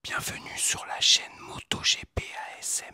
Bienvenue sur la chaîne MotoGP ASMR.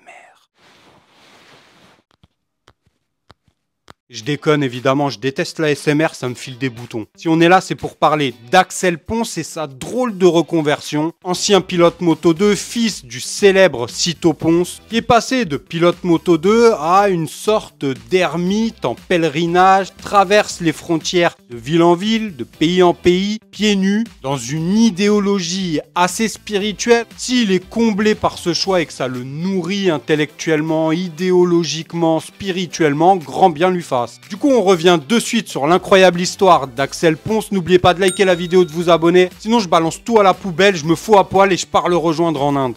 Je déconne évidemment, je déteste la ASMR, ça me file des boutons. Si on est là, c'est pour parler d'Axel Pons et sa drôle de reconversion. Ancien pilote Moto2, fils du célèbre Cito Pons, qui est passé de pilote Moto2 à une sorte d'ermite en pèlerinage, traverse les frontières de ville en ville, de pays en pays, pieds nus, dans une idéologie assez spirituelle. S'il est comblé par ce choix et que ça le nourrit intellectuellement, idéologiquement, spirituellement, grand bien lui fasse. Du coup, on revient de suite sur l'incroyable histoire d'Axel Pons. N'oubliez pas de liker la vidéo, de vous abonner. Sinon, je balance tout à la poubelle, je me fous à poil et je pars le rejoindre en Inde.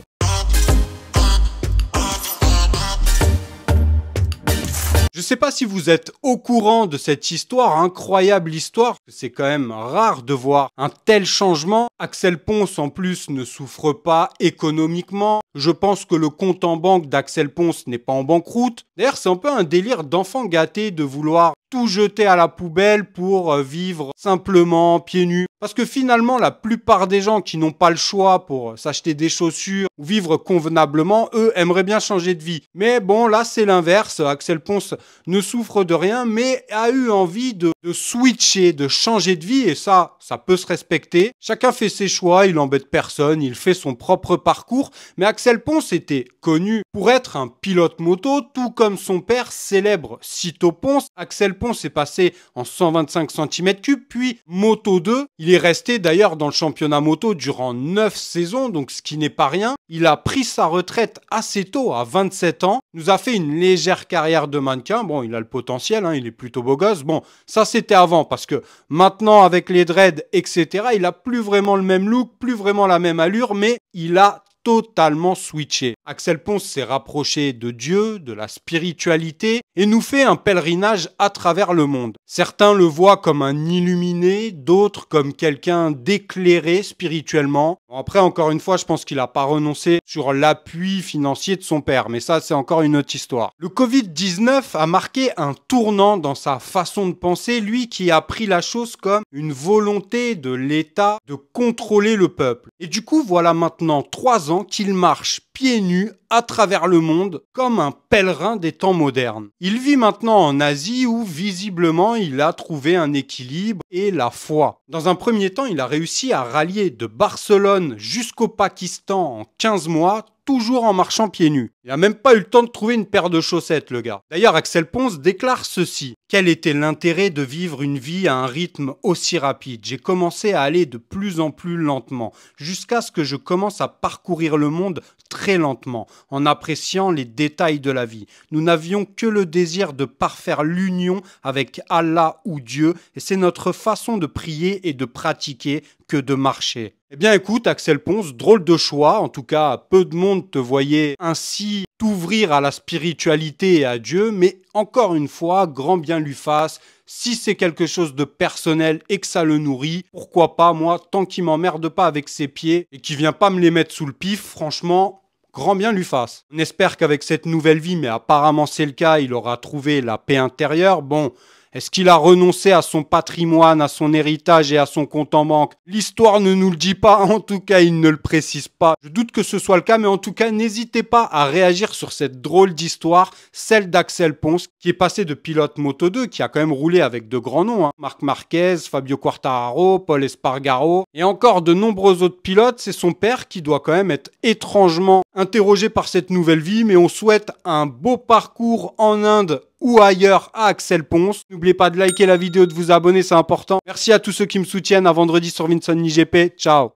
Je sais pas si vous êtes au courant de cette histoire, incroyable histoire. C'est quand même rare de voir un tel changement. Axel Pons en plus ne souffre pas économiquement. Je pense que le compte en banque d'Axel Pons n'est pas en banqueroute. D'ailleurs, c'est un peu un délire d'enfant gâté de vouloir tout jeter à la poubelle pour vivre simplement pieds nus. Parce que finalement, la plupart des gens qui n'ont pas le choix pour s'acheter des chaussures ou vivre convenablement, eux, aimeraient bien changer de vie. Mais bon, là, c'est l'inverse. Axel Pons ne souffre de rien, mais a eu envie de switcher, de changer de vie. Et ça peut se respecter. Chacun fait ses choix, il embête personne, il fait son propre parcours. Mais Axel Pons était connu pour être un pilote moto, tout comme son père célèbre Cito Pons. Axel Pons est passé en 125 cm3, puis Moto2. Il est resté d'ailleurs dans le championnat moto durant 9 saisons, donc ce qui n'est pas rien. Il a pris sa retraite assez tôt, à 27 ans. Nous a fait une légère carrière de mannequin. Bon, il a le potentiel, hein, il est plutôt beau gosse. Bon, ça c'était avant, parce que maintenant avec les dreads, etc., il a plus vraiment le même look, plus vraiment la même allure, mais il a totalement switché. Axel Pons s'est rapproché de Dieu, de la spiritualité, et nous fait un pèlerinage à travers le monde. Certains le voient comme un illuminé, d'autres comme quelqu'un d'éclairé spirituellement. Bon, après, encore une fois, je pense qu'il n'a pas renoncé sur l'appui financier de son père, mais ça, c'est encore une autre histoire. Le Covid-19 a marqué un tournant dans sa façon de penser, lui qui a pris la chose comme une volonté de l'État de contrôler le peuple. Et du coup, voilà maintenant 3 ans qu'il marche pieds nus à travers le monde comme un pèlerin des temps modernes. Il vit maintenant en Asie où visiblement il a trouvé un équilibre et la foi. Dans un premier temps, il a réussi à rallier de Barcelone jusqu'au Pakistan en 15 mois, toujours en marchant pieds nus. Il n'a même pas eu le temps de trouver une paire de chaussettes, le gars. D'ailleurs, Axel Pons déclare ceci. Quel était l'intérêt de vivre une vie à un rythme aussi rapide? J'ai commencé à aller de plus en plus lentement, jusqu'à ce que je commence à parcourir le monde très lentement, en appréciant les détails de la vie. Nous n'avions que le désir de parfaire l'union avec Allah ou Dieu, et c'est notre façon de prier et de pratiquer que de marcher. Eh bien écoute, Axel Pons, drôle de choix, en tout cas peu de monde te voyait ainsi t'ouvrir à la spiritualité et à Dieu, mais encore une fois, grand bien lui fasse. Si c'est quelque chose de personnel et que ça le nourrit, pourquoi pas, moi, tant qu'il m'emmerde pas avec ses pieds et qu'il vient pas me les mettre sous le pif, franchement, grand bien lui fasse. On espère qu'avec cette nouvelle vie, mais apparemment c'est le cas, il aura trouvé la paix intérieure. Bon, est-ce qu'il a renoncé à son patrimoine, à son héritage et à son compte en banque? L'histoire ne nous le dit pas, en tout cas il ne le précise pas. Je doute que ce soit le cas, mais en tout cas n'hésitez pas à réagir sur cette drôle d'histoire, celle d'Axel Pons, qui est passé de pilote Moto2, qui a quand même roulé avec de grands noms, hein. Marc Marquez, Fabio Quartararo, Paul Espargaro, et encore de nombreux autres pilotes. C'est son père qui doit quand même être étrangement interrogé par cette nouvelle vie, mais on souhaite un beau parcours en Inde ou ailleurs à Axel Pons. N'oubliez pas de liker la vidéo, de vous abonner, c'est important. Merci à tous ceux qui me soutiennent. À vendredi sur Vincent NiGP. Ciao.